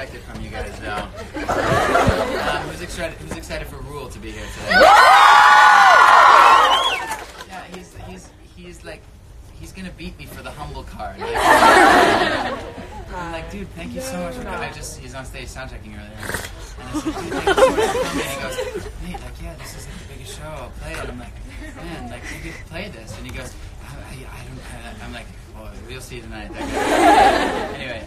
Expected from you guys now. Who's excited for Rule to be here today? Yeah, he's gonna beat me for the humble card. Like, I'm like, dude, thank you so much for coming. He's on stage soundchecking earlier, and I said, dude, thank you so much for coming. And he goes, Nate, like, yeah, this is like the biggest show. I'll play it. I'm like, man, like, you could play this. And he goes, I don't. I'm like, well, we'll see tonight. Anyway,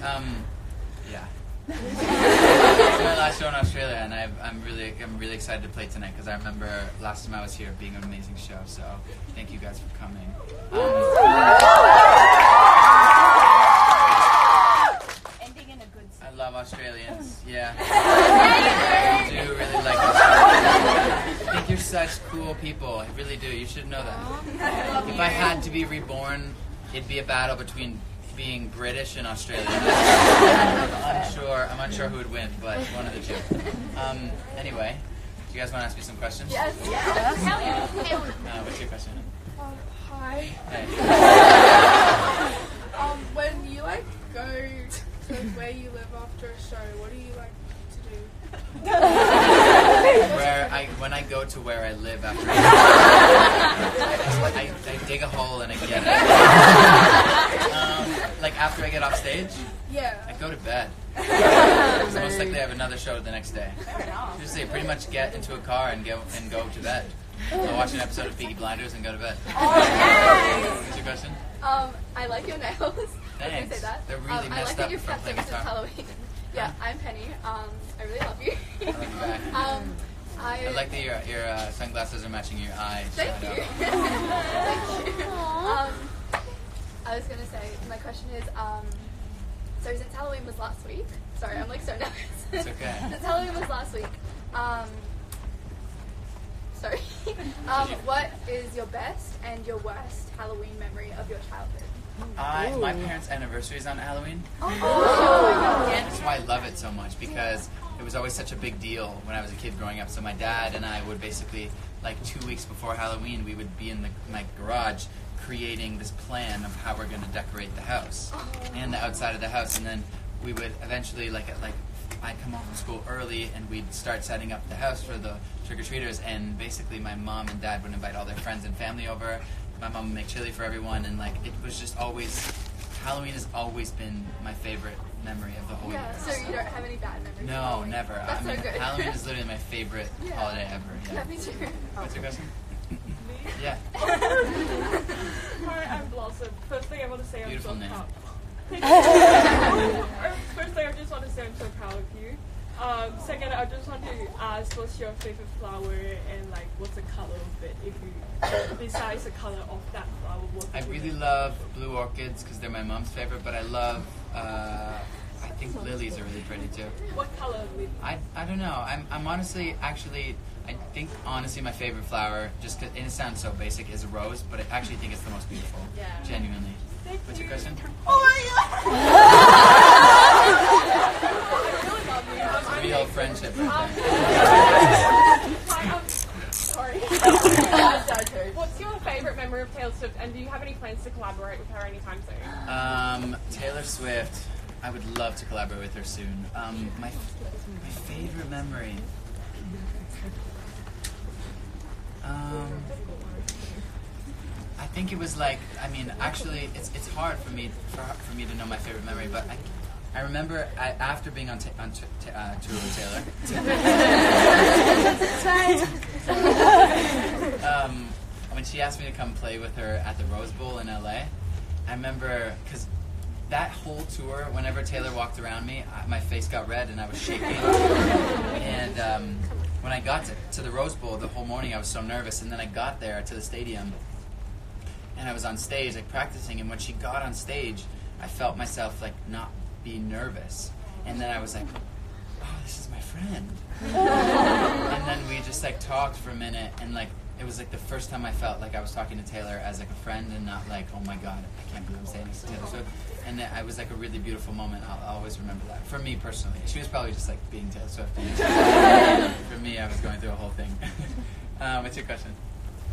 yeah. It's my last show in Australia, and I'm really excited to play tonight because I remember last time I was here being an amazing show. So thank you guys for coming. Ending in a good I love Australians. Yeah, I do really like Australians. I think you're such cool people. I really do. You should know that. If I had to be reborn, it'd be a battle between being British and Australian. I'm unsure who would win, but one of the two. Anyway, do you guys want to ask me some questions? Yes. Hell yeah. What's your question? Hi. Hey. When you like go to where you live after a show, what do you like to do? When I go to where I live after I dig a hole and I get it. Like after I get off stage, Yeah. I go to bed. Because most likely I have another show the next day. Just say pretty much get into a car and go to bed. I'll watch an episode of Peaky Blinders and go to bed. What's your question? I like your nails. Thanks. Can I say that? They're really I messed like that up you've from kept them playing since guitar. Halloween. Yeah, I'm Penny. I really love you. I love you back. I like that your sunglasses are matching your eyes. Thank you. Thank you. I was gonna say, my question is, so since Halloween was last week, sorry, I'm like so nervous. It's okay. Since Halloween was last week, sorry, what is your best and your worst Halloween memory of your childhood? My parents' anniversary is on Halloween. Oh my God. That's why I love it so much, because it was always such a big deal when I was a kid growing up. So my dad and I would basically, like 2 weeks before Halloween, we would be in my garage creating this plan of how we're going to decorate the house and the outside of the house. And then we would eventually, I'd come home from school early and we'd start setting up the house for the trick-or-treaters. And basically my mom and dad would invite all their friends and family over. My mom would make chili for everyone. And like, it was just always, Halloween has always been my favorite memory of the whole year. So you don't have any bad memories? No, of Halloween? never. That's so good. Halloween is literally my favorite holiday ever. Yeah, me too. What's your question? Yeah. Hi, I'm Blossom. First thing I want to say, Beautiful I'm so name. proud. First thing I just want to say, I'm so proud of you. Second, I just want to ask, what's your favorite flower and like, what's the color of it? If you, besides the color of that flower, what? I really love blue orchids because they're my mom's favorite, but I love, I think lilies are really pretty too. What color lily? I don't know. I'm honestly, actually, I think honestly my favorite flower, just 'cause, and it sounds so basic, is a rose, but I actually think it's the most beautiful. Yeah. Genuinely. What's your question? Oh my God! Real friendship right there. Sorry. What's your favorite memory of Taylor Swift, and do you have any plans to collaborate with her anytime soon? Taylor Swift. I would love to collaborate with her soon. My favorite memory. I think it was like, I mean, actually, it's hard for me to know my favorite memory, but I remember after being on tour with Taylor. When she asked me to come play with her at the Rose Bowl in LA, I remember, because that whole tour, whenever Taylor walked around me, my face got red and I was shaking. And when I got to the Rose Bowl, the whole morning I was so nervous. And then I got there to the stadium, and I was on stage, like practicing. And when she got on stage, I felt myself like not be nervous. And then I was like, oh, this is my friend. And then we just like talked for a minute, and like it was like the first time I felt like I was talking to Taylor as like a friend and not like, oh my God, I can't believe I'm saying this to Taylor Swift. And it was like a really beautiful moment. I'll always remember that. For me personally, she was probably just like being Taylor Swift. For me, I was going through a whole thing. What's your question?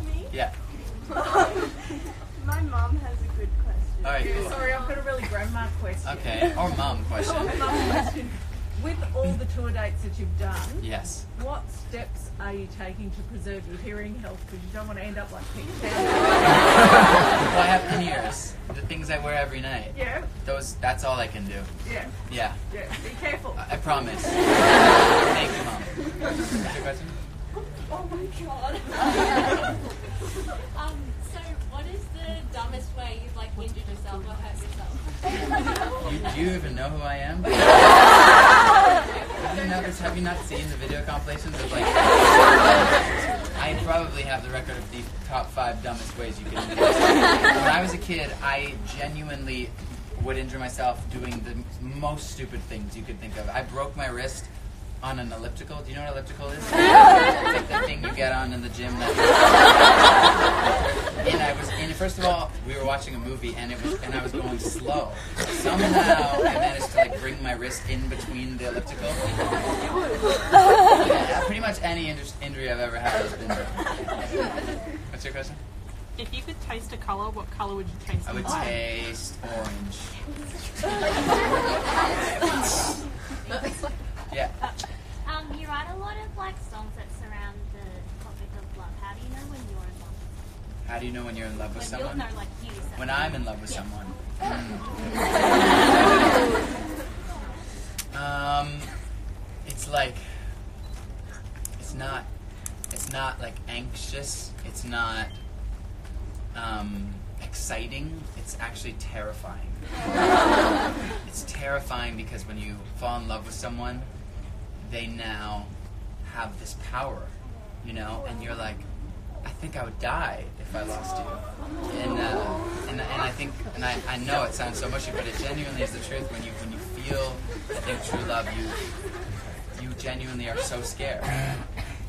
Me? Yeah. My mom has a good question. All right, cool. Sorry, I've got a really grandma question. Okay, or mom question. Mom question. with all the tour dates that you've done, Yes. what steps are you taking to preserve your hearing health? Because you don't want to end up like Pete. Well, I have in-ears. The things I wear every night. Yeah, That's all I can do. yeah, Yeah. yeah. Be careful. I promise. Thank you, Mom. What's your question? Oh my god. So what is the dumbest way you've like injured yourself or hurt yourself? Do you even know who I am? Have you not seen the video compilations of like? I probably have the record of the top 5 dumbest ways you can injure yourself. When I was a kid, I genuinely would injure myself doing the most stupid things you could think of. I broke my wrist on an elliptical. Do you know what elliptical is? It's like the thing you get on in the gym. And first of all, we were watching a movie, and I was going slow. Somehow, I managed to like bring my wrist in between the elliptical. Yeah, pretty much any injury I've ever had has been done. What's your question? If you could taste a colour, what colour would you taste? I would taste orange. Yeah. You write a lot of like songs that surround the topic of love. How do you know when you're in love? How do you know when you're in love with When you'll someone? know like you. When I'm in love with someone. It's like it's not like anxious. It's not exciting. It's actually terrifying. It's terrifying because when you fall in love with someone, they now have this power, you know, and you're like, I think I would die if I lost you. And I think, and I know it sounds so mushy, but it genuinely is the truth. When you feel, I think, true love, you genuinely are so scared.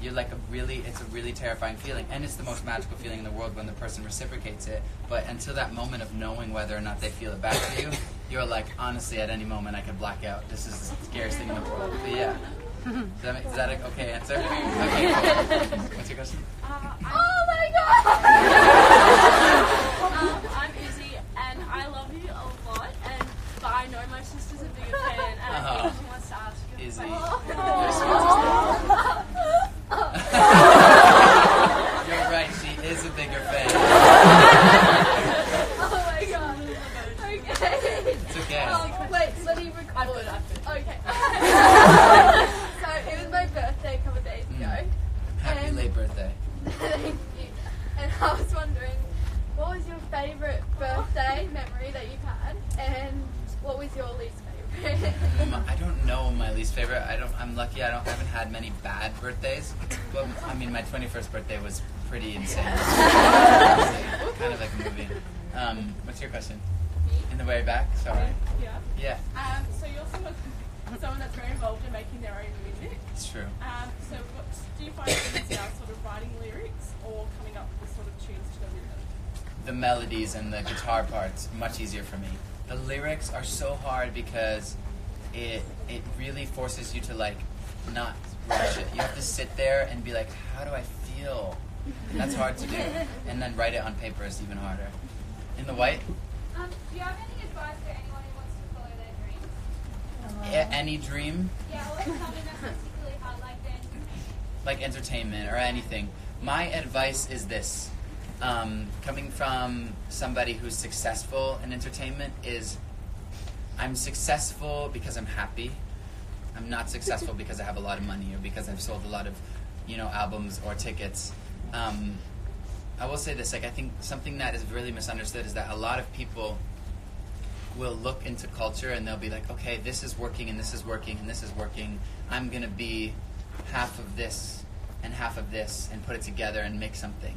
You're like it's a really terrifying feeling, and it's the most magical feeling in the world when the person reciprocates it. But until that moment of knowing whether or not they feel it back to you, you're like, honestly, at any moment I could black out. This is the scariest thing in the world. But yeah. Is that an okay answer? Okay, cool. What's your question? Oh my god! I'm Izzy, and I love you a lot. But I know my sister's a bigger fan, and I think she wants to ask you. Izzy. You're right, she is a bigger fan. Oh my god. Okay. It's okay. Wait, let me record it after. Okay. So it was my birthday a couple of days ago. Happy late birthday. Thank you. And I was wondering, what was your favourite birthday memory that you've had, and what was your least favourite? I don't know my least favorite. I'm lucky. I haven't had many bad birthdays. But I mean, my 21st birthday was pretty insane. Kind of like a movie. What's your question? In the way back. Sorry. Yeah. Yeah. So you're someone that's very involved in making their own music. It's true. So what do you find easier, sort of writing lyrics or coming up with sort of tunes to the rhythm? The melodies and the guitar parts much easier for me. The lyrics are so hard because it really forces you to like not rush it. You have to sit there and be like, how do I feel? And that's hard to do. And then write it on paper is even harder. In the white? Do you have any advice for anyone who wants to follow their dreams? Any dream? Yeah, or something that's particularly hard, like the entertainment. Like entertainment or anything. My advice is this. Coming from somebody who's successful in entertainment is I'm successful because I'm happy. I'm not successful because I have a lot of money or because I've sold a lot of, albums or tickets. I will say this, I think something that is really misunderstood is that a lot of people will look into culture and they'll be like, okay, this is working and this is working and this is working. I'm going to be half of this and half of this and put it together and make something.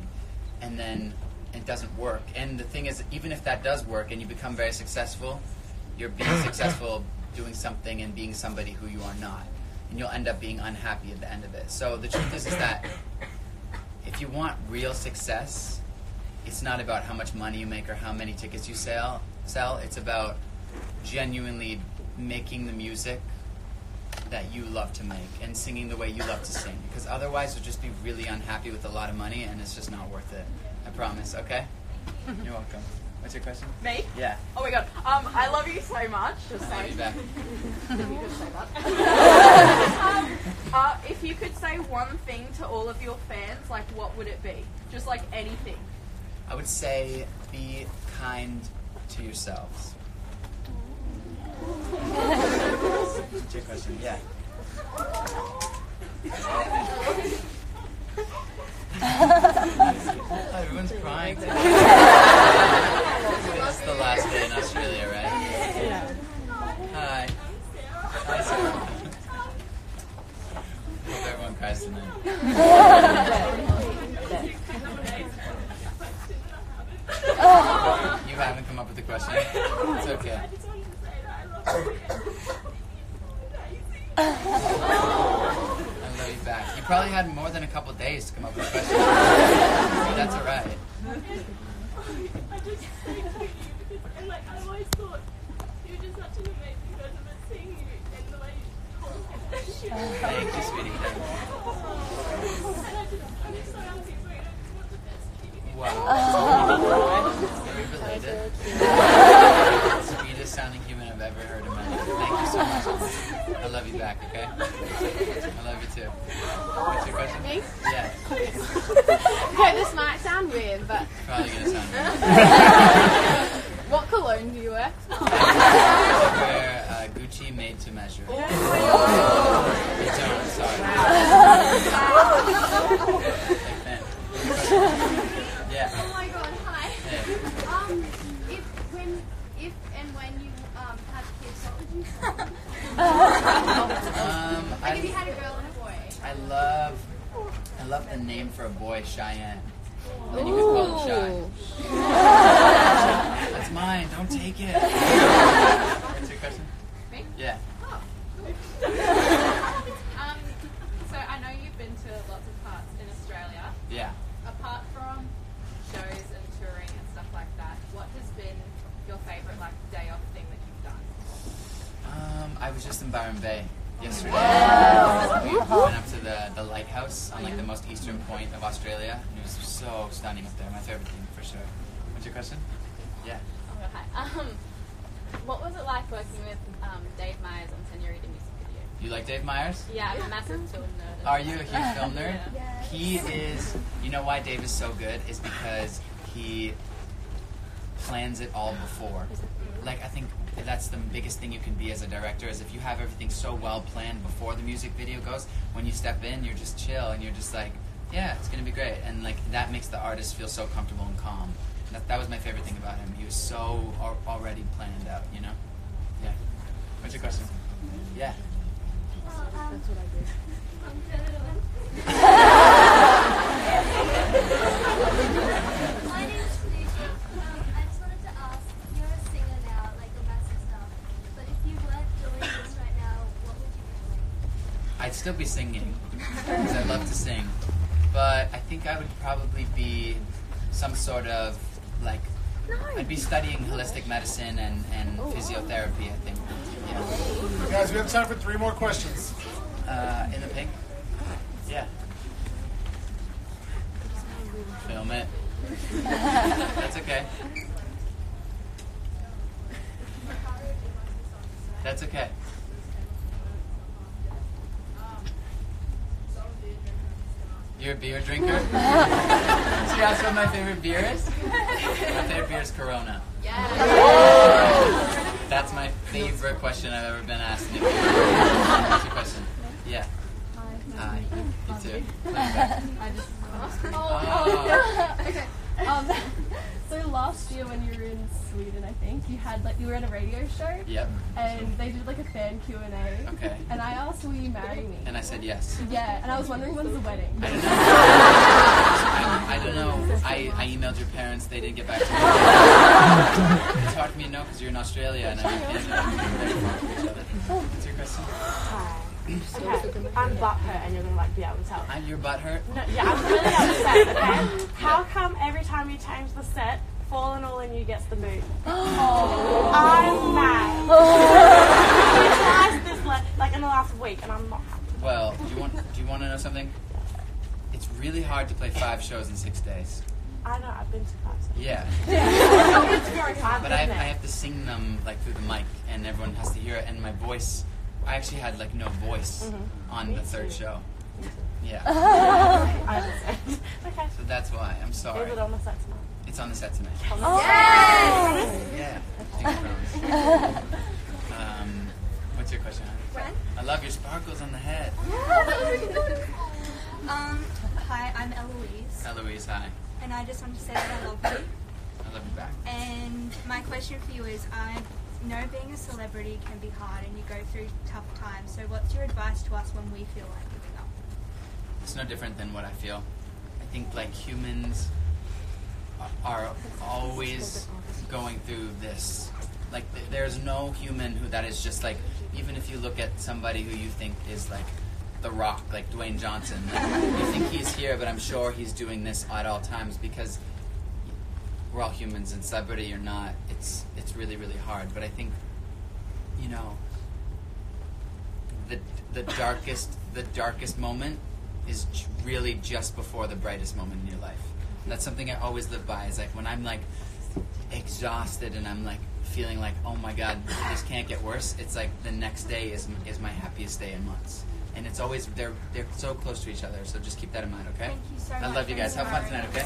And then it doesn't work. And the thing is, even if that does work and you become very successful, you're being successful doing something and being somebody who you are not. And you'll end up being unhappy at the end of it. So the truth is that if you want real success, it's not about how much money you make or how many tickets you sell. It's about genuinely making the music that you love to make and singing the way you love to sing. Because otherwise you'll just be really unhappy with a lot of money and it's just not worth it. I promise, okay? You're welcome. What's your question? Me? Yeah. Oh my god. I love you so much. Just I'll saying. be back. If you could say that. If you could say one thing to all of your fans, like what would it be? Just like anything. I would say be kind to yourselves. What's your question? Yeah. Everyone's crying today. This is the last day in Australia, right? Yeah. Hi. Hi, Sarah. Hope everyone cries tonight. You haven't come up with a question? It's okay. I just wanted to say that I love you. I love you back. You probably had more than a couple days to come up with a question. So that's alright. I just say thank you because, and like, I always thought you're just such an amazing person, but seeing you and the way you talk and shit. Thank you, sweetie. And I'm just so happy for you. I just want the best for you. Wow. Are we related? Sweetest sounding human I've ever heard in my life. Thank you so much. I love you back, okay? I love you too. What's your question? Me? Yeah. Okay, this might sound weird, but Probably gonna sound weird. what cologne do you wear? I wear Gucci made to measure. You don't, sorry. Big fan. Yeah. Oh my god, hi. Hey. If and when you had kids, what would you say? Like if you had a girl and a boy. I love the name for a boy, Cheyenne. Then you could call him Shy. That's mine. Don't take it. What's your question? Me? Yeah. So I know you've been to lots of parts in Australia. Yeah. Apart from shows and touring and stuff like that, what has been your favourite like day off thing that you've done? I was just in Byron Bay yesterday. We went up to the lighthouse on like the most eastern point of Australia. And it was so stunning up there. My favorite thing for sure. What's your question? Yeah. Oh my god, hi. What was it like working with Dave Myers on Senorita music video? You like Dave Myers? Yeah, I'm a massive film nerd. Are you a huge film nerd? Yeah. He is. You know why Dave is so good? Is because he plans it all before. Like, I think that's the biggest thing you can be as a director, is if you have everything so well planned before the music video goes, when you step in, you're just chill and you're just like, yeah, it's gonna be great. And like that makes the artist feel so comfortable and calm. That was my favorite thing about him. He was so already planned out, you know? Yeah. What's your question? Yeah. That's what I do. My name's Felicia. I just wanted to ask, you're a singer now, like a massive stuff. But if you weren't doing this right now, what would you be doing? I'd still be singing, because I love to sing. But I think I would probably be some sort of, like, I'd be studying holistic medicine and physiotherapy, I think. Yeah. Guys, we have time for 3 more questions. In the pink? Yeah. Film it. That's okay. That's okay. You're a beer drinker? She asked what my favorite beer is? My favorite beer is Corona. Yeah. That's my favorite question I've ever been asked. What's your question? Yeah. Hi. You too. I just. Oh. Okay. So last year when you were in Sweden, I think you had you were at a radio show. Yep. And they did like a fan Q&A. Okay. And I asked, "Will you marry me?" And I said yes. Yeah. And I was wondering when's the wedding. I don't know. I emailed your parents. They didn't get back to me. It's hard for me to know because you're in Australia and I'm in Canada. We're very far from each other. What's your question? Okay, I'm butthurt and you're gonna be able to tell. Your butt hurt? No, yeah, I'm really upset, okay? How come every time you change the set, Fall and All in You gets the boot? I'm mad. Twice this in the last week and I'm not happy. Well, do you want to know something? It's really hard to play 5 shows in 6 days. I know, I've been to 5 seconds. Yeah. It's very hard. But I have to sing them like through the mic, and everyone has to hear it. And my voice, I actually had like no voice on the third show. Yeah. I understand. Okay. So that's why. I'm sorry. Is it on the set tonight? It's on the set tonight. Yes! Yeah. Thank you, what's your question, honey? Fran? I love your sparkles on the head. Hi, I'm Eloise, Eloise, hi. and I just wanted to say that I love you. I love you back. And my question for you is, I know being a celebrity can be hard and you go through tough times, so what's your advice to us when we feel like giving up? It's no different than what I feel. I think like humans are always going through this. Like there's no human who that is just like, even if you look at somebody who you think is like The Rock, like Dwayne Johnson, like, you think he's here, but I'm sure he's doing this at all times because we're all humans, and celebrity or not, it's really, really hard. But I think, you know, the darkest moment is really just before the brightest moment in your life. And that's something I always live by, is like when I'm like exhausted and I'm like feeling like, oh my God, this can't get worse, it's like the next day is my happiest day in months. And it's always, they're so close to each other, so just keep that in mind, okay? Thank you so much. I love you guys. Have fun tonight, okay?